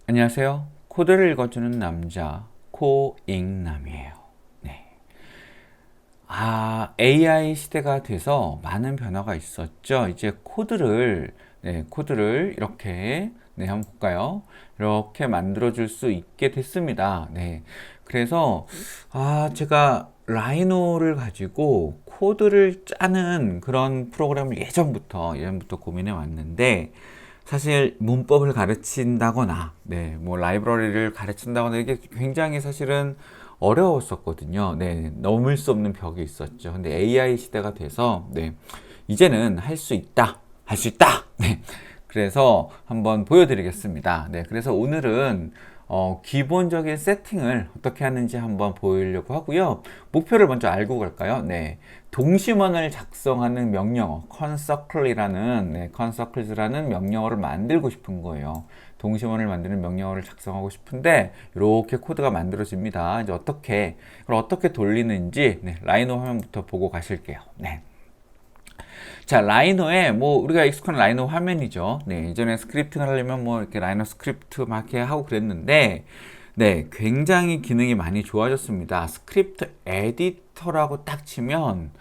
안녕하세요. 코드를 읽어주는 남자 코잉남이에요. 네. AI 시대가 돼서 많은 변화가 있었죠. 이제 코드를 이렇게 한번 볼까요? 이렇게 만들어줄 수 있게 됐습니다. 네. 그래서 제가 라이노를 가지고 코드를 짜는 그런 프로그램을 예전부터 고민해 왔는데, 사실 문법을 가르친다거나, 뭐 라이브러리를 가르친다거나 이게 굉장히 사실은 어려웠었거든요. 넘을 수 없는 벽이 있었죠. 근데 AI 시대가 돼서, 이제는 할 수 있다, 할 수 있다. 그래서 한번 보여드리겠습니다. 그래서 오늘은 기본적인 세팅을 어떻게 하는지 한번 보이려고 하고요. 목표를 먼저 알고 갈까요? 동심원을 작성하는 명령어, consoccles라는 명령어를 만들고 싶은 거예요. 동심원을 만드는 명령어를 작성하고 싶은데 이렇게 코드가 만들어집니다. 이제 그걸 어떻게 돌리는지 라이노 화면부터 보고 가실게요. 자, 라이노에 우리가 익숙한 라이노 화면이죠. 예전에 스크립팅을 하려면 이렇게 라이노 스크립트 막 이렇게 하고 그랬는데, 굉장히 기능이 많이 좋아졌습니다. 스크립트 에디터라고 딱 치면,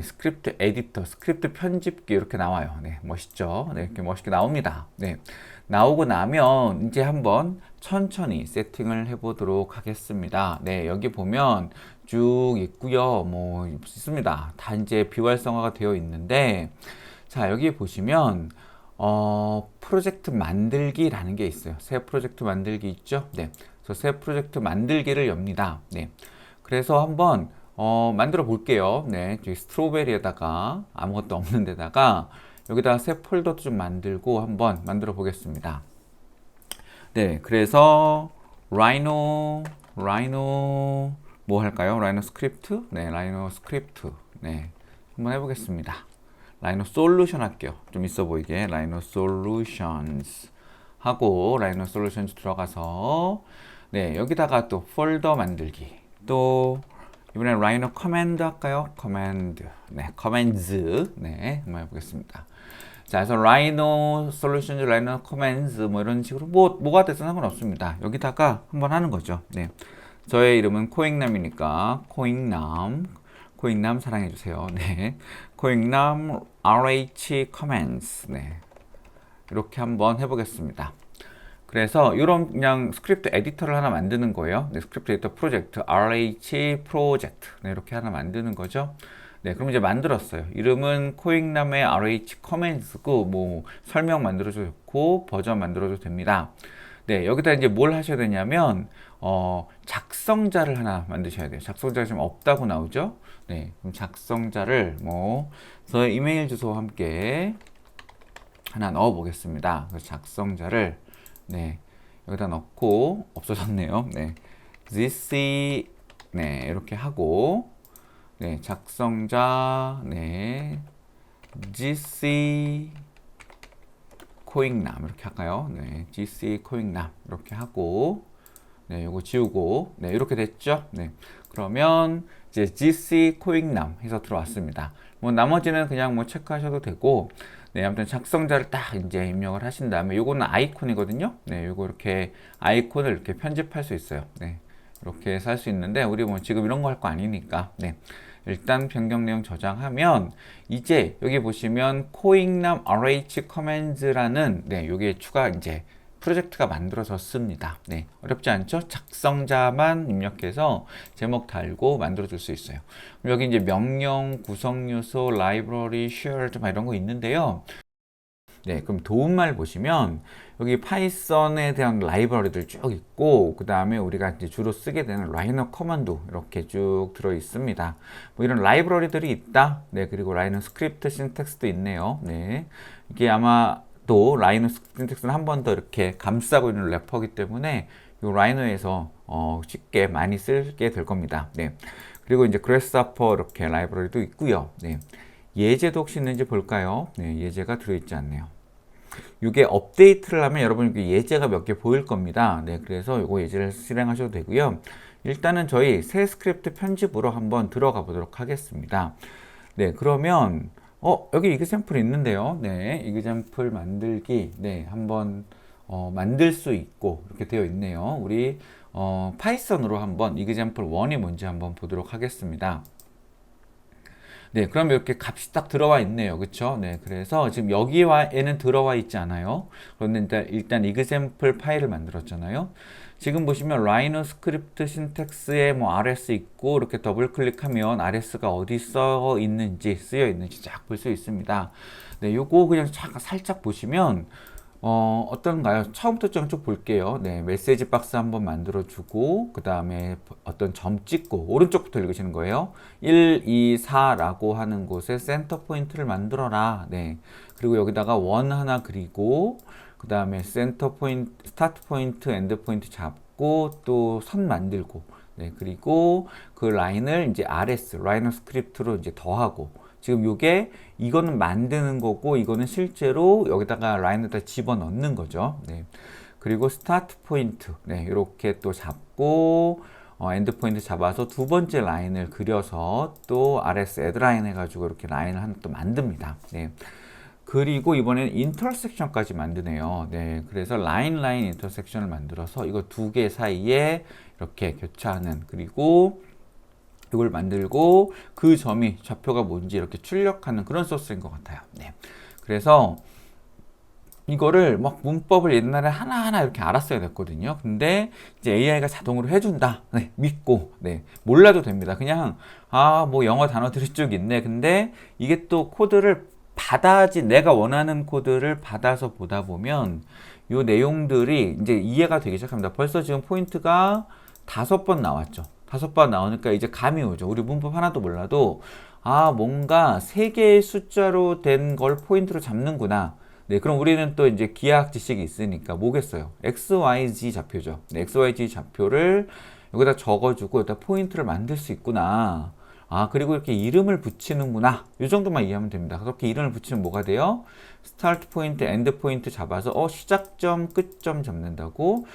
스크립트 에디터, 스크립트 편집기 이렇게 나와요. 멋있죠? 이렇게 멋있게 나옵니다. 나오고 나면 이제 한번 천천히 세팅을 해보도록 하겠습니다. 여기 보면 쭉 있고요. 있습니다. 다 이제 비활성화가 되어 있는데, 자, 여기 보시면 프로젝트 만들기라는 게 있어요. 새 프로젝트 만들기 있죠? 그래서 새 프로젝트 만들기를 엽니다. 그래서 한번 만들어 볼게요. 저기 스트로베리에다가 아무것도 없는 데다가 여기다가 새 폴더도 좀 만들고 한번 만들어 보겠습니다. 그래서 라이노 뭐 할까요? 라이노 스크립트? 라이노 스크립트. 한번 해보겠습니다. 라이노 솔루션 할게요. 좀 있어 보이게. 라이노 솔루션스 하고 라이노 솔루션스 들어가서 여기다가 또 폴더 만들기. 또 이번엔 라이노 커맨드 할까요? 커맨드. 한번 해보겠습니다. 자, 그래서 라이노 솔루션즈, 라이노 커맨드 뭐 이런 식으로 뭐가 됐든 상관없습니다. 여기다가 한번 하는 거죠. 저의 이름은 코잉남이니까 코잉남 사랑해주세요. 코잉남 RH commands. 이렇게 한번 해보겠습니다. 그래서 이런 그냥 스크립트 에디터를 하나 만드는 거예요. 스크립트 에디터 프로젝트 RH 프로젝트 이렇게 하나 만드는 거죠. 그럼 이제 만들었어요. 이름은 코익남의 RH commands고 설명 만들어줘도 좋고 버전 만들어줘도 됩니다. 여기다 이제 뭘 하셔야 되냐면 작성자를 하나 만드셔야 돼요. 작성자가 지금 없다고 나오죠. 그럼 작성자를 저의 이메일 주소와 함께 하나 넣어 보겠습니다. 그래서 작성자를 여기다 넣고 없어졌네요. gc 이렇게 하고 작성자 gc 코익남 이렇게 할까요? gc 코익남 이렇게 하고 요거 지우고 이렇게 됐죠? 그러면 이제 gc 코익남 해서 들어왔습니다. 나머지는 그냥 체크하셔도 되고 아무튼 작성자를 딱 이제 입력을 하신 다음에 요거는 아이콘이거든요. 요거 이렇게 아이콘을 이렇게 편집할 수 있어요. 이렇게 해서 할 수 있는데 우리 지금 이런 거 할 거 아니니까 일단 변경 내용 저장하면 이제 여기 보시면 코익남 RH commands라는 요게 추가 이제 프로젝트가 만들어졌습니다. 어렵지 않죠? 작성자만 입력해서 제목 달고 만들어줄 수 있어요. 여기 이제 명령, 구성 요소, 라이브러리, shared 막 이런 거 있는데요. 그럼 도움말 보시면 여기 파이썬에 대한 라이브러리들 쭉 있고 그 다음에 우리가 이제 주로 쓰게 되는 라이너 커맨드 이렇게 쭉 들어 있습니다. 이런 라이브러리들이 있다. 그리고 라이너 스크립트 신텍스도 있네요. 이게 아마 또 라이노 신텍스는 한 번 더 이렇게 감싸고 있는 래퍼이기 때문에 이 라이노에서 쉽게 많이 쓰게 될 겁니다. 그리고 이제 그래스하퍼 이렇게 라이브러리도 있고요. 예제도 혹시 있는지 볼까요? 예제가 들어있지 않네요. 이게 업데이트를 하면 여러분 예제가 몇 개 보일 겁니다. 그래서 이거 예제를 실행하셔도 되고요. 일단은 저희 새 스크립트 편집으로 한번 들어가 보도록 하겠습니다. 그러면 여기 이그샘플 있는데요. 이그샘플 만들기 한번 만들 수 있고 이렇게 되어 있네요. 우리 파이썬으로 한번 example 1이 뭔지 한번 보도록 하겠습니다. 네, 그럼 이렇게 값이 딱 들어와 있네요. 그쵸? 네, 그래서 지금 여기에는 들어와 있지 않아요. 그런데 일단 example 파일을 만들었잖아요. 지금 보시면 라이노 스크립트 신텍스에 뭐 RS 있고 이렇게 더블 클릭하면 RS가 어디 쓰여 있는지 쫙 볼 수 있습니다. 네, 요거 그냥 살짝 보시면 어떤가요? 처음부터 쭉 볼게요. 네, 메시지 박스 한번 만들어주고, 그 다음에 어떤 점 찍고, 오른쪽부터 읽으시는 거예요. 1, 2, 4라고 하는 곳에 센터 포인트를 만들어라. 네. 그리고 여기다가 원 하나 그리고, 그 다음에 센터 포인트, 스타트 포인트, 엔드 포인트 잡고, 또 선 만들고, 네. 그리고 그 라인을 이제 RS, 라이너 스크립트로 이제 더하고, 지금 요게 이거는 만드는 거고 이거는 실제로 여기다가 라인에다 집어넣는 거죠. 네. 그리고 스타트 포인트 네, 이렇게 또 잡고 엔드 포인트 잡아서 두 번째 라인을 그려서 또 RS 애드 라인 해가지고 이렇게 라인을 하나 또 만듭니다. 네. 그리고 이번에는 인터섹션까지 만드네요. 네, 그래서 라인 인터섹션을 만들어서 이거 두 개 사이에 이렇게 교차하는 그리고 이걸 만들고 그 점이 좌표가 뭔지 이렇게 출력하는 그런 소스인 것 같아요. 네. 그래서 이거를 막 문법을 옛날에 하나하나 이렇게 알았어야 됐거든요. 근데 이제 AI가 자동으로 해준다. 네, 믿고, 네, 몰라도 됩니다. 그냥, 뭐 영어 단어들이 쭉 있네. 근데 이게 또 코드를 내가 원하는 코드를 받아서 보다 보면 요 내용들이 이제 이해가 되기 시작합니다. 벌써 지금 포인트가 5번 나왔죠. 5번 나오니까 이제 감이 오죠. 우리 문법 하나도 몰라도 뭔가 3개의 숫자로 된 걸 포인트로 잡는구나. 네, 그럼 우리는 또 이제 기하학 지식이 있으니까 뭐겠어요? XYZ 좌표죠. 네, XYZ 좌표를 여기다 적어주고 여기다 포인트를 만들 수 있구나. 그리고 이렇게 이름을 붙이는구나. 이 정도만 이해하면 됩니다. 그렇게 이름을 붙이면 뭐가 돼요? 스타트 포인트, 엔드 포인트 잡아서 시작점, 끝점 잡는다고.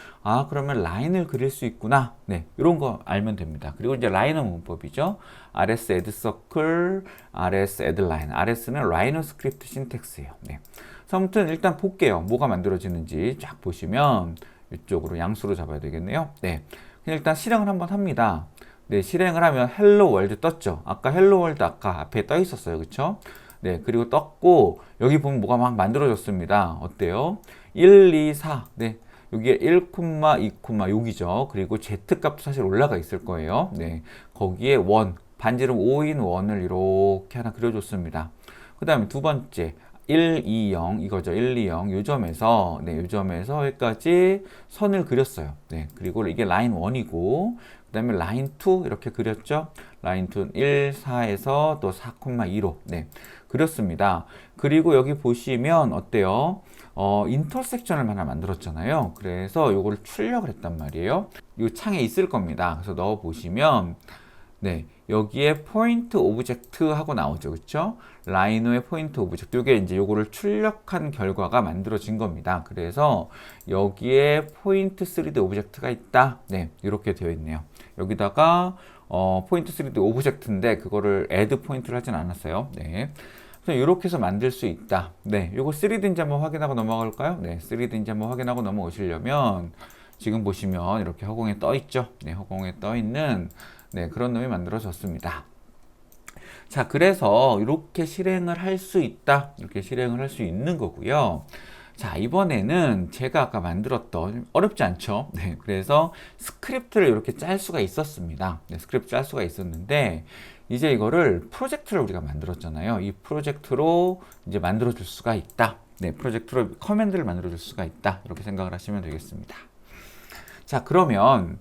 그러면 라인을 그릴 수 있구나. 네, 이런 거 알면 됩니다. 그리고 이제 라이너 문법이죠. RS add circle, RS add line. RS는 라이너 스크립트 신텍스예요. 네. 그래서 아무튼 일단 볼게요. 뭐가 만들어지는지 쫙 보시면 이쪽으로 양수로 잡아야 되겠네요. 네, 그냥 일단 실행을 한번 합니다. 네, 실행을 하면 헬로 월드 떴죠. 아까 헬로 월드 아까 앞에 떠 있었어요. 그쵸? 네, 그리고 떴고 여기 보면 뭐가 막 만들어졌습니다. 어때요? 1, 2, 4. 네. 여기에 1, 2, 여기죠. 그리고 Z값도 사실 올라가 있을 거예요. 네. 거기에 원, 반지름 5인 원을 이렇게 하나 그려줬습니다. 그 다음에 두 번째 1, 2, 0 이거죠. 1, 2, 0 요 점에서 요 점에서 여기까지 선을 그렸어요. 네. 그리고 이게 라인 1이고 그 다음에 라인 2 이렇게 그렸죠. 라인 2 1, 4에서 또 4,2로 네. 그렸습니다. 그리고 여기 보시면 어때요? 인터섹션을 하나 만들었잖아요. 그래서 요거를 출력을 했단 말이에요. 이 창에 있을 겁니다. 그래서 넣어 보시면 네, 여기에 포인트 오브젝트 하고 나오죠. 그쵸? 라이노의 포인트 오브젝트. 요게 이제 요거를 출력한 결과가 만들어진 겁니다. 그래서 여기에 포인트 3D 오브젝트가 있다. 네, 이렇게 되어 있네요. 여기다가 포인트 3D 오브젝트인데 그거를 add 포인트를 하진 않았어요. 네. 그래서 이렇게 해서 만들 수 있다. 네, 요거 3D인지 한번 확인하고 넘어갈까요? 네, 3D인지 한번 확인하고 넘어오시려면 지금 보시면 이렇게 허공에 떠 있죠. 네, 허공에 떠 있는 네, 그런 놈이 만들어졌습니다. 자, 그래서 이렇게 실행을 할 수 있다. 이렇게 실행을 할 수 있는 거고요. 자, 이번에는 제가 아까 만들었던 어렵지 않죠? 네, 그래서 스크립트를 이렇게 짤 수가 있었습니다. 네, 스크립트 짤 수가 있었는데 이제 이거를 프로젝트를 우리가 만들었잖아요. 이 프로젝트로 이제 만들어 줄 수가 있다. 네, 프로젝트로 커맨드를 만들어 줄 수가 있다. 이렇게 생각을 하시면 되겠습니다. 자, 그러면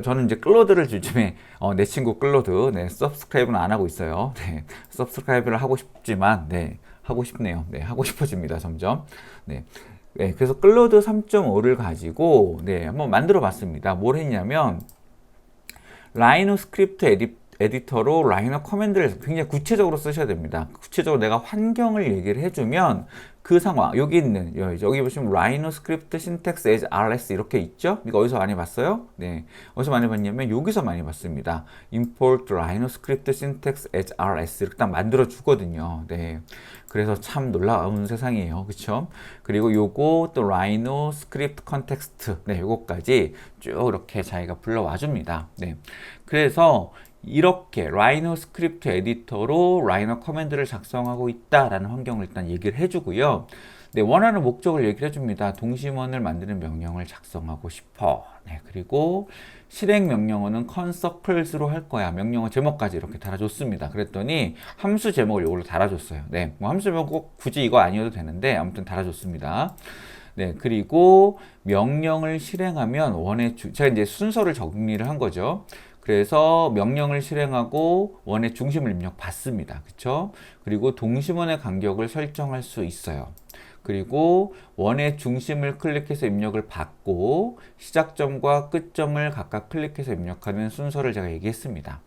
저는 이제 클로드를 요즘에 내 친구 클로드 서브스크라이브는 안 하고 있어요. 네, 서브스크라이브를 하고 싶지만 네, 하고 싶네요. 네, 하고 싶어집니다. 점점. 네. 네, 그래서 클로드 3.5를 가지고 네, 한번 만들어 봤습니다. 뭘 했냐면 라이노 스크립트 에디터로 라이너 커맨드를 굉장히 구체적으로 쓰셔야 됩니다. 구체적으로 내가 환경을 얘기를 해주면 그 상황, 여기 있는, 여기 보시면 Rhino script syntax as rs 이렇게 있죠? 이거 어디서 많이 봤어요? 네. 어디서 많이 봤냐면 여기서 많이 봤습니다. import Rhino script syntax as rs 이렇게 딱 만들어 주거든요. 네. 그래서 참 놀라운 세상이에요. 그쵸? 그리고 요거 또 Rhino script context, 네, 요거까지 쭉 이렇게 자기가 불러와 줍니다. 네. 그래서 이렇게 라이노 스크립트 에디터로 라이노 커맨드를 작성하고 있다라는 환경을 일단 얘기를 해주고요. 네, 원하는 목적을 얘기를 해줍니다. 동심원을 만드는 명령을 작성하고 싶어. 네, 그리고 실행 명령어는 컨서클스로 할 거야. 명령어 제목까지 이렇게 달아줬습니다. 그랬더니 함수 제목을 이걸로 달아줬어요. 네, 뭐 함수 제목 꼭 굳이 이거 아니어도 되는데 아무튼 달아줬습니다. 네, 그리고 명령을 실행하면 제가 이제 순서를 정리를 한 거죠. 그래서 명령을 실행하고 원의 중심을 입력받습니다. 그쵸? 그리고 동심원의 간격을 설정할 수 있어요. 그리고 원의 중심을 클릭해서 입력을 받고 시작점과 끝점을 각각 클릭해서 입력하는 순서를 제가 얘기했습니다.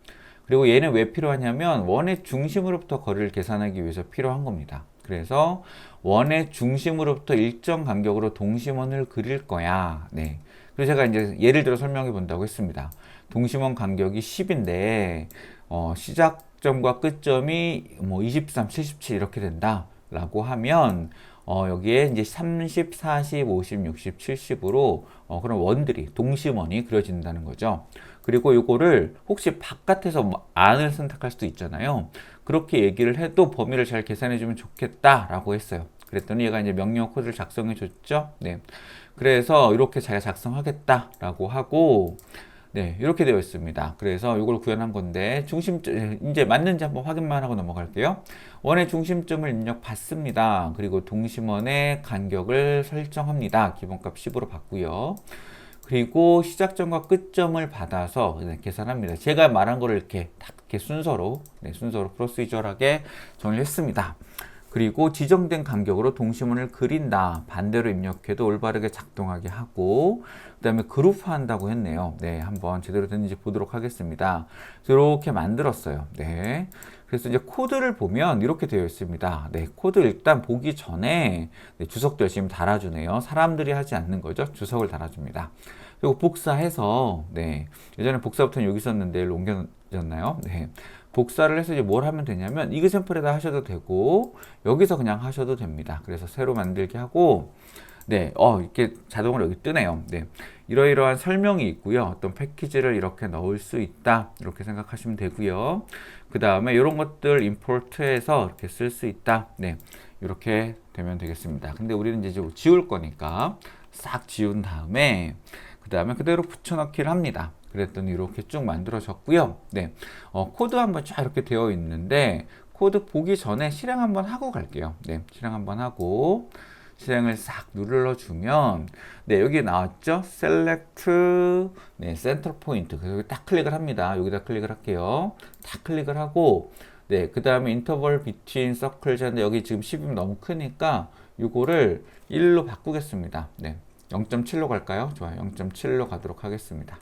그리고 얘는 왜 필요하냐면 원의 중심으로부터 거리를 계산하기 위해서 필요한 겁니다. 그래서 원의 중심으로부터 일정 간격으로 동심원을 그릴 거야. 네. 그래서 제가 이제 예를 들어 설명해 본다고 했습니다. 동심원 간격이 10인데 시작점과 끝점이 뭐 23, 77 이렇게 된다 라고 하면 여기에 이제 30, 40, 50, 60, 70으로 그런 원들이 동심원이 그려진다는 거죠. 그리고 이거를 혹시 바깥에서 뭐 안을 선택할 수도 있잖아요. 그렇게 얘기를 해도 범위를 잘 계산해 주면 좋겠다라고 했어요. 그랬더니 얘가 이제 명령 코드를 작성해 줬죠. 네. 그래서 이렇게 자기가 작성하겠다라고 하고 네, 이렇게 되어 있습니다. 그래서 이걸 구현한 건데 중심점 이제 맞는지 한번 확인만 하고 넘어갈게요. 원의 중심점을 입력받습니다. 그리고 동심원의 간격을 설정합니다. 기본값 10으로 받고요. 그리고 시작점과 끝점을 받아서 계산합니다. 제가 말한 거를 이렇게 순서로 프로시저하게 정리를 했습니다. 그리고 지정된 간격으로 동심원을 그린다. 반대로 입력해도 올바르게 작동하게 하고 그 다음에 그룹화한다고 했네요. 네, 한번 제대로 됐는지 보도록 하겠습니다. 이렇게 만들었어요. 네. 그래서 이제 코드를 보면 이렇게 되어 있습니다. 네, 코드 일단 보기 전에 주석도 열심히 달아주네요. 사람들이 하지 않는 거죠. 주석을 달아줍니다. 그리고 복사해서 예전에 복사부터는 여기 있었는데 일로 옮겨졌나요? 네. 복사를 해서 이제 뭘 하면 되냐면 이그샘플에다 하셔도 되고 여기서 그냥 하셔도 됩니다. 그래서 새로 만들기 하고 이렇게 자동으로 여기 뜨네요. 네. 이러이러한 설명이 있고요. 어떤 패키지를 이렇게 넣을 수 있다. 이렇게 생각하시면 되고요. 그 다음에 이런 것들 임포트해서 이렇게 쓸 수 있다. 네. 이렇게 되면 되겠습니다. 근데 우리는 이제 지울 거니까 싹 지운 다음에 그 다음에 그대로 붙여넣기를 합니다. 그랬더니 이렇게 쭉 만들어졌고요. 네, 코드 한번 쫙 이렇게 되어 있는데 코드 보기 전에 실행 한번 하고 갈게요. 네, 실행 한번 하고 실행을 싹 눌러주면 여기 나왔죠? Select Center Point. 그래서 여기 딱 클릭을 합니다. 여기다 클릭을 할게요. 딱 클릭을 하고 그 다음에 Interval Between Circles 하는데 여기 지금 10이면 너무 크니까 이거를 1로 바꾸겠습니다. 네, 0.7로 갈까요? 좋아요. 0.7로 가도록 하겠습니다.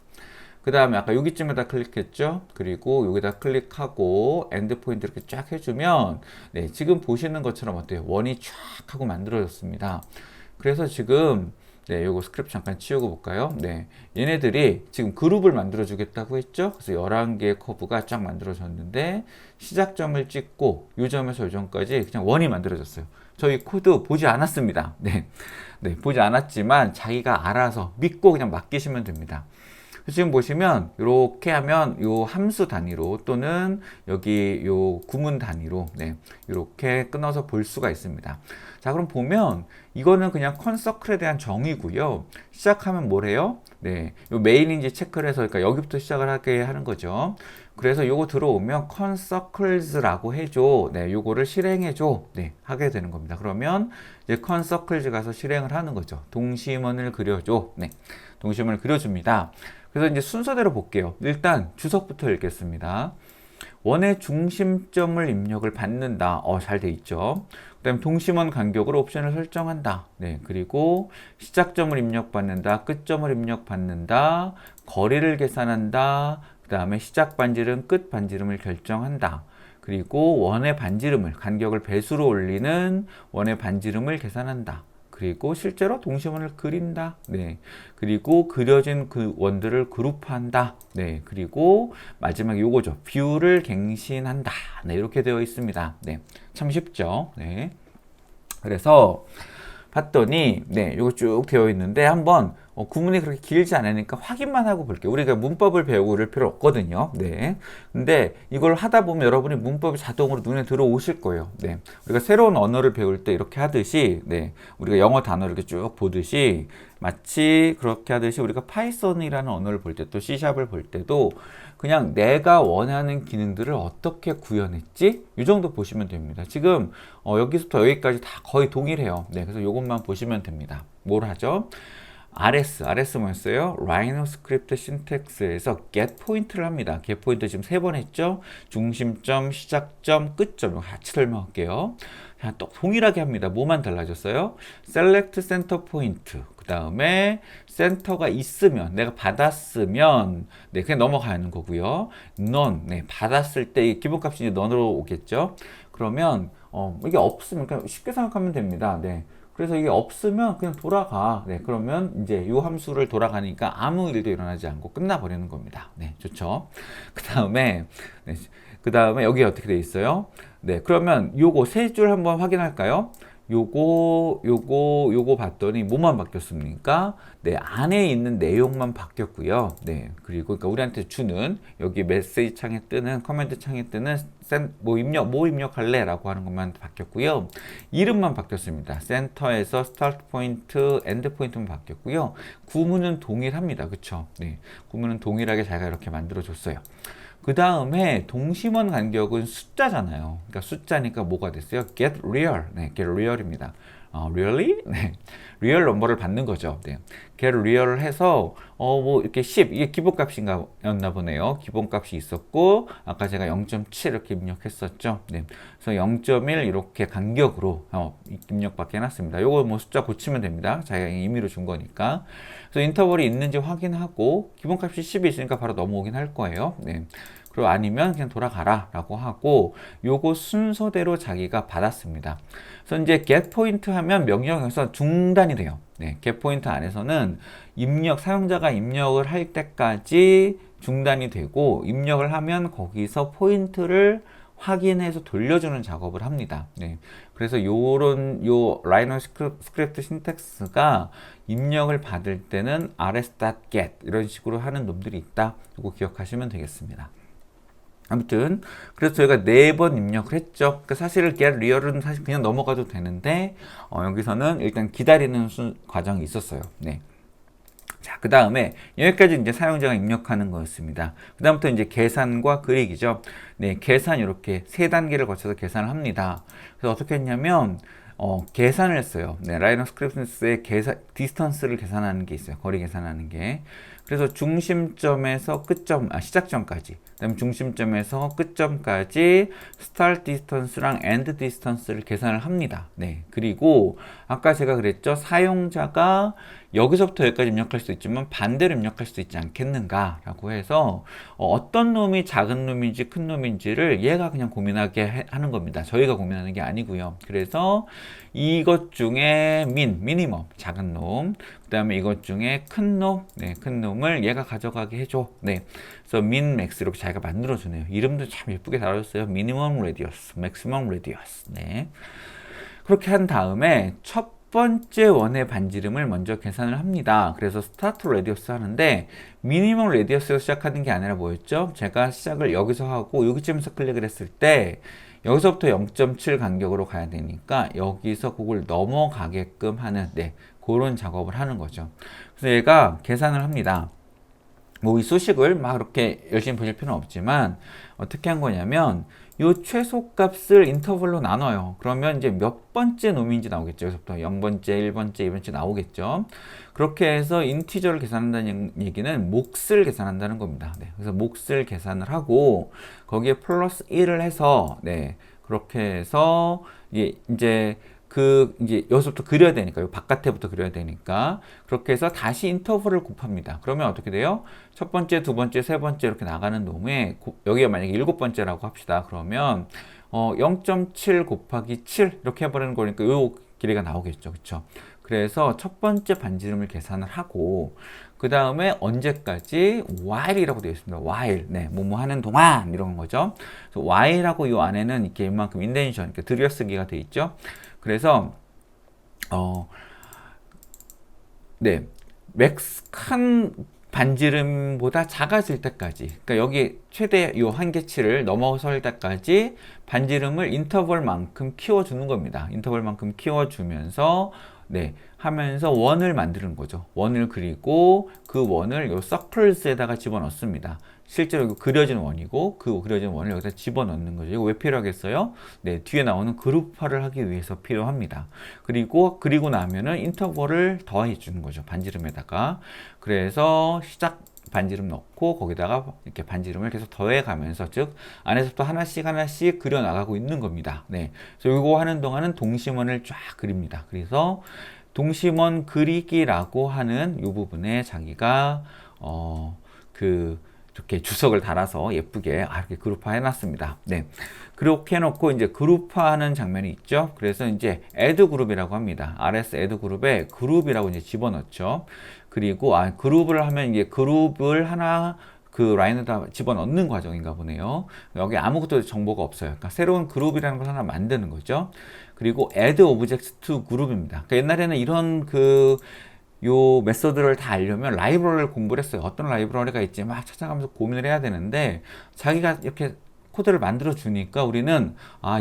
그 다음에 아까 여기쯤에다 클릭했죠. 그리고 여기다 클릭하고 엔드 포인트 이렇게 쫙 해주면 지금 보시는 것처럼 어때요? 원이 쫙 하고 만들어졌습니다. 그래서 지금 요거 스크립트 잠깐 치우고 볼까요? 얘네들이 지금 그룹을 만들어 주겠다고 했죠. 그래서 11개의 커브가 쫙 만들어졌는데 시작점을 찍고 이 점에서 이 점까지 그냥 원이 만들어졌어요. 저희 코드 보지 않았습니다. 보지 않았지만 자기가 알아서 믿고 그냥 맡기시면 됩니다. 지금 보시면 이렇게 하면 요 함수 단위로 또는 여기 요 구문 단위로 이렇게 끊어서 볼 수가 있습니다. 자, 그럼 보면 이거는 그냥 컨서클에 대한 정의고요. 시작하면 뭐래요? 요 메인인지 체크를 해서 그러니까 여기부터 시작을 하게 하는 거죠. 그래서 요거 들어오면 컨서클즈라고 해줘. 요거를 실행해줘. 하게 되는 겁니다. 그러면 이제 컨서클즈 가서 실행을 하는 거죠. 동심원을 그려줘. 동심원을 그려줍니다. 그래서 이제 순서대로 볼게요. 일단 주석부터 읽겠습니다. 원의 중심점을 입력을 받는다. 잘 돼 있죠. 그 다음에 동심원 간격으로 옵션을 설정한다. 그리고 시작점을 입력받는다. 끝점을 입력받는다. 거리를 계산한다. 그 다음에 시작 반지름, 끝 반지름을 결정한다. 그리고 원의 반지름을, 간격을 배수로 올리는 원의 반지름을 계산한다. 그리고 실제로 동심원을 그린다. 네. 그리고 그려진 그 원들을 그룹한다. 네. 그리고 마지막에 요거죠. 뷰를 갱신한다. 네. 이렇게 되어 있습니다. 네. 참 쉽죠. 네. 그래서 봤더니 네, 이거 쭉 되어 있는데 한번 구문이 그렇게 길지 않으니까 확인만 하고 볼게요. 우리가 문법을 배우고 그럴 필요 없거든요. 네. 근데 이걸 하다 보면 여러분이 문법이 자동으로 눈에 들어오실 거예요. 네. 우리가 새로운 언어를 배울 때 이렇게 하듯이 네. 우리가 영어 단어를 이렇게 쭉 보듯이 마치 그렇게 하듯이 우리가 파이썬이라는 언어를 볼 때 또 C샵을 볼 때도 그냥 내가 원하는 기능들을 어떻게 구현했지? 이 정도 보시면 됩니다. 지금 여기서부터 여기까지 다 거의 동일해요. 네, 그래서 이것만 보시면 됩니다. 뭘 하죠? RS 뭐였어요? 라이노스크립트 신텍스에서 get 포인트를 합니다. get 포인트 지금 3번 했죠? 중심점, 시작점, 끝점 이거 같이 설명할게요. 자, 또 동일하게 합니다. 뭐만 달라졌어요? select center point. 그 다음에 센터가 있으면, 내가 받았으면, 네, 그냥 넘어가는 거고요. none, 네, 받았을 때 기본값이 이제 none으로 오겠죠? 그러면 이게 없으면 그냥 쉽게 생각하면 됩니다. 네. 그래서 이게 없으면 그냥 돌아가. 네, 그러면 이제 이 함수를 돌아가니까 아무 일도 일어나지 않고 끝나버리는 겁니다. 네, 좋죠. 그 다음에, 네, 그 다음에 여기 어떻게 돼 있어요? 네, 그러면 요거 세 줄 한번 확인할까요? 요거 봤더니 뭐만 바뀌었습니까? 네, 안에 있는 내용만 바뀌었고요. 네, 그리고 그러니까 우리한테 주는 여기 메시지 창에 뜨는 커맨드 창에 뜨는 뭐 입력할래? 라고 하는 것만 바뀌었고요. 이름만 바뀌었습니다. 센터에서 스타트 포인트, 엔드 포인트만 바뀌었고요. 구문은 동일합니다. 그쵸? 네, 구문은 동일하게 자기가 이렇게 만들어줬어요. 그 다음에 동심원 간격은 숫자잖아요. 그러니까 숫자니까 뭐가 됐어요? get real. 네, get real입니다. really? 네. real 넘버를 받는 거죠. 네. get real을 해서 뭐 이렇게 10 이게 기본값인가였나 보네요. 기본값이 있었고 아까 제가 0.7 이렇게 입력했었죠. 네. 그래서 0.1 이렇게 간격으로 입력밖에 해놨습니다. 요거 뭐 숫자 고치면 됩니다. 자기가 임의로 준 거니까. 그래서 인터벌이 있는지 확인하고 기본값이 10이 있으니까 바로 넘어오긴 할 거예요. 네. 그리고 아니면 그냥 돌아가라 라고 하고 요거 순서대로 자기가 받았습니다. 그래서 이제 get 포인트 하면 명령에서 중단이 돼요. 네, get 포인트 안에서는 사용자가 입력을 할 때까지 중단이 되고 입력을 하면 거기서 포인트를 확인해서 돌려주는 작업을 합니다. 네. 그래서 요 라이노 스크립트 신텍스가 입력을 받을 때는 rs.get 이런 식으로 하는 놈들이 있다. 이거 기억하시면 되겠습니다. 아무튼 그래서 저희가 4번 입력을 했죠. 그러니까 사실 get real은 사실 그냥 넘어가도 되는데 여기서는 일단 기다리는 과정이 있었어요. 네. 자, 그 다음에 여기까지 이제 사용자가 입력하는 거였습니다. 그 다음부터 이제 계산과 그리기죠. 네, 계산 이렇게 3단계를 거쳐서 계산을 합니다. 그래서 어떻게 했냐면 계산을 했어요. 네, 라이노 스크립트의 디스턴스를 계산하는 게 있어요. 거리 계산하는 게. 그래서 중심점에서 시작점까지, 그다음에 중심점에서 끝점까지 스타트 디스턴스랑 엔드 디스턴스를 계산을 합니다. 네. 그리고 아까 제가 그랬죠. 사용자가 여기서부터 여기까지 입력할 수 있지만 반대로 입력할 수도 있지 않겠는가라고 해서 어떤 놈이 작은 놈인지 큰 놈인지를 얘가 그냥 고민하게 하는 겁니다. 저희가 고민하는 게 아니고요. 그래서 이것 중에 미니멈 작은 놈, 그 다음에 이것 중에 큰 놈, 네, 큰 놈을 얘가 가져가게 해줘. 네, 그래서 맥스 이렇게 자기가 만들어주네요. 이름도 참 예쁘게 달아줬어요. 미니멈 레디어스, 맥시멈 레디어스. 네, 그렇게 한 다음에 첫 번째 원의 반지름을 먼저 계산을 합니다. 그래서 스타트 레디어스 하는데 미니멈 레디어스에서 시작하는 게 아니라 뭐였죠? 제가 시작을 여기서 하고 여기쯤에서 클릭을 했을 때 여기서부터 0.7 간격으로 가야 되니까 여기서 그걸 넘어가게끔 하는 그런 작업을 하는 거죠. 그래서 얘가 계산을 합니다. 뭐 이 수식을 막 그렇게 열심히 보실 필요는 없지만 어떻게 한 거냐면 요 최소값을 인터벌로 나눠요. 그러면 이제 몇 번째 놈인지 나오겠죠. 여기서부터 0번째, 1번째, 2번째 나오겠죠. 그렇게 해서 인티저를 계산한다는 얘기는 몫을 계산한다는 겁니다. 네, 그래서 몫을 계산을 하고 거기에 플러스 1을 해서 그렇게 해서 이제 이제 여기서부터 그려야 되니까, 요 바깥에부터 그려야 되니까, 그렇게 해서 다시 인터벌을 곱합니다. 그러면 어떻게 돼요? 첫 번째, 두 번째, 세 번째 이렇게 나가는 놈에, 여기가 만약에 일곱 번째라고 합시다. 그러면, 0.7 곱하기 7 이렇게 해버리는 거니까 요 길이가 나오겠죠. 그쵸? 그래서 첫 번째 반지름을 계산을 하고, 그 다음에 언제까지 while이라고 되어 있습니다. while, 네, 뭐뭐 하는 동안 이런 거죠. 그래서 while하고 이 안에는 이렇게 이만큼 인덴션, 그러니까 들여쓰기가 되어 있죠. 그래서 네, 맥스 큰 반지름보다 작아질 때까지, 그러니까 여기 최대 요 한계치를 넘어설 때까지 반지름을 인터벌만큼 키워주는 겁니다. 인터벌만큼 키워주면서 네, 하면서 원을 만드는 거죠. 원을 그리고 그 원을 요 서클스에다가 집어넣습니다. 실제로 이거 그려진 원이고 그 그려진 원을 여기다 집어넣는 거죠. 이거 왜 필요하겠어요? 네, 뒤에 나오는 그룹화를 하기 위해서 필요합니다. 그리고 나면은 인터벌을 더해 주는 거죠. 반지름에다가. 그래서 시작 반지름 넣고 거기다가 이렇게 반지름을 계속 더해 가면서, 즉 안에서부터 하나씩 그려 나가고 있는 겁니다. 네. 그래서 이거 하는 동안은 동심원을 쫙 그립니다. 그래서 동심원 그리기라고 하는 이 부분에 자기가 이렇게 주석을 달아서 예쁘게 이렇게 그룹화 해놨습니다. 네. 그렇게 해놓고 이제 그룹화하는 장면이 있죠. 그래서 이제 add 그룹이라고 합니다. RS add 그룹에 그룹이라고 이제 집어넣죠. 그리고 그룹을 하면 이게 그룹을 하나 그 라인에다 집어넣는 과정인가 보네요. 여기 아무것도 정보가 없어요. 그러니까 새로운 그룹이라는 걸 하나 만드는 거죠. 그리고 add objects to 그룹입니다. 그러니까 옛날에는 이런 요 메소드를 다 알려면 라이브러리를 공부를 했어요. 어떤 라이브러리가 있지 막 찾아가면서 고민을 해야 되는데, 자기가 이렇게 코드를 만들어 주니까 우리는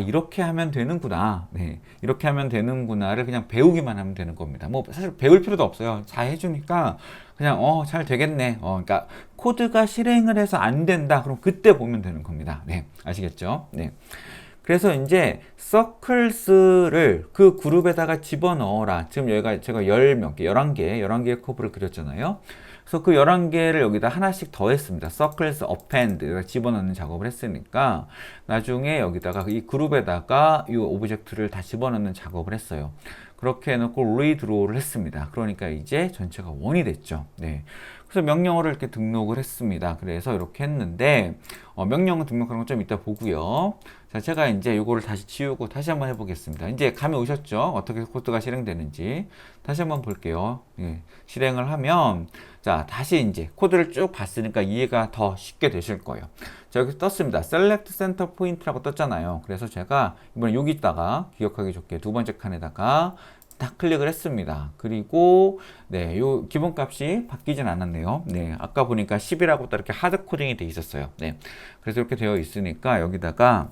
이렇게 하면 되는구나, 네, 이렇게 하면 되는구나를 그냥 배우기만 하면 되는 겁니다. 뭐 사실 배울 필요도 없어요. 잘 해주니까 그냥 잘 되겠네. 그러니까 코드가 실행을 해서 안 된다, 그럼 그때 보면 되는 겁니다. 네, 아시겠죠? 네. 그래서 이제 서클스를 그 그룹에다가 집어넣어라. 지금 여기가 제가 11개의 커브를 그렸잖아요. 그래서 그 11개를 여기다 하나씩 더했습니다. 서클스 append 집어넣는 작업을 했으니까 나중에 여기다가 이 그룹에다가 이 오브젝트를 다 집어넣는 작업을 했어요. 그렇게 해놓고 redraw를 했습니다. 그러니까 이제 전체가 원이 됐죠. 네. 그래서 명령어를 이렇게 등록을 했습니다. 그래서 이렇게 했는데, 명령어 등록하는 건 좀 이따 보고요. 자, 제가 이제 이거를 다시 지우고 다시 한번 해보겠습니다. 이제 감이 오셨죠? 어떻게 코드가 실행되는지. 다시 한번 볼게요. 예, 실행을 하면, 자, 다시 이제 코드를 쭉 봤으니까 이해가 더 쉽게 되실 거예요. 자, 여기 떴습니다. Select Center Point라고 떴잖아요. 그래서 제가 이번에 여기다가 기억하기 좋게 두 번째 칸에다가 딱 클릭을 했습니다. 그리고 네, 요 기본값이 바뀌진 않았네요. 네, 아까 보니까 10이라고 딱 이렇게 하드 코딩이 돼 있었어요. 네, 그래서 이렇게 되어 있으니까 여기다가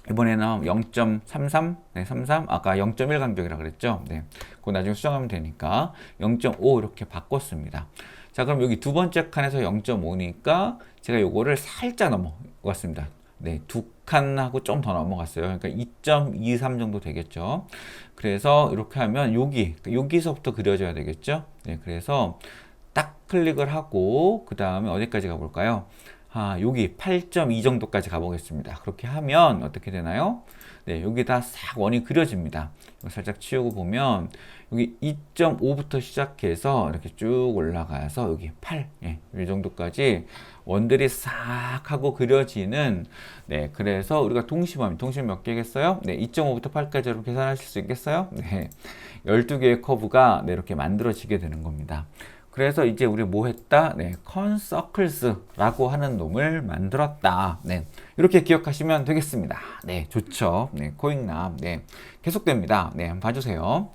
이번에는 0.33, 네, 33, 아까 0.1 간격이라 그랬죠. 네, 그거 나중에 수정하면 되니까 0.5 이렇게 바꿨습니다. 자, 그럼 여기 두 번째 칸에서 0.5니까 제가 요거를 살짝 넘어갔습니다. 네, 두 칸하고 좀 더 넘어갔어요. 그러니까 2.23 정도 되겠죠. 그래서 이렇게 하면 여기서부터 그려져야 되겠죠. 네, 그래서 딱 클릭을 하고 그 다음에 어디까지 가볼까요? 여기 8.2 정도까지 가보겠습니다. 그렇게 하면 어떻게 되나요? 네, 여기다 싹 원이 그려집니다. 살짝 치우고 보면 여기 2.5부터 시작해서 이렇게 쭉 올라가서 여기 8, 예, 이 정도까지 원들이 싹 하고 그려지는, 네, 그래서 우리가 동심 몇 개겠어요? 네, 2.5부터 8까지 여러분 계산하실 수 있겠어요? 네, 12개의 커브가 네, 이렇게 만들어지게 되는 겁니다. 그래서 이제 우리 뭐 했다? 네, concircles라고 하는 놈을 만들었다. 네, 이렇게 기억하시면 되겠습니다. 네, 좋죠. 네, 코익남. 네, 계속됩니다. 네, 한번 봐주세요.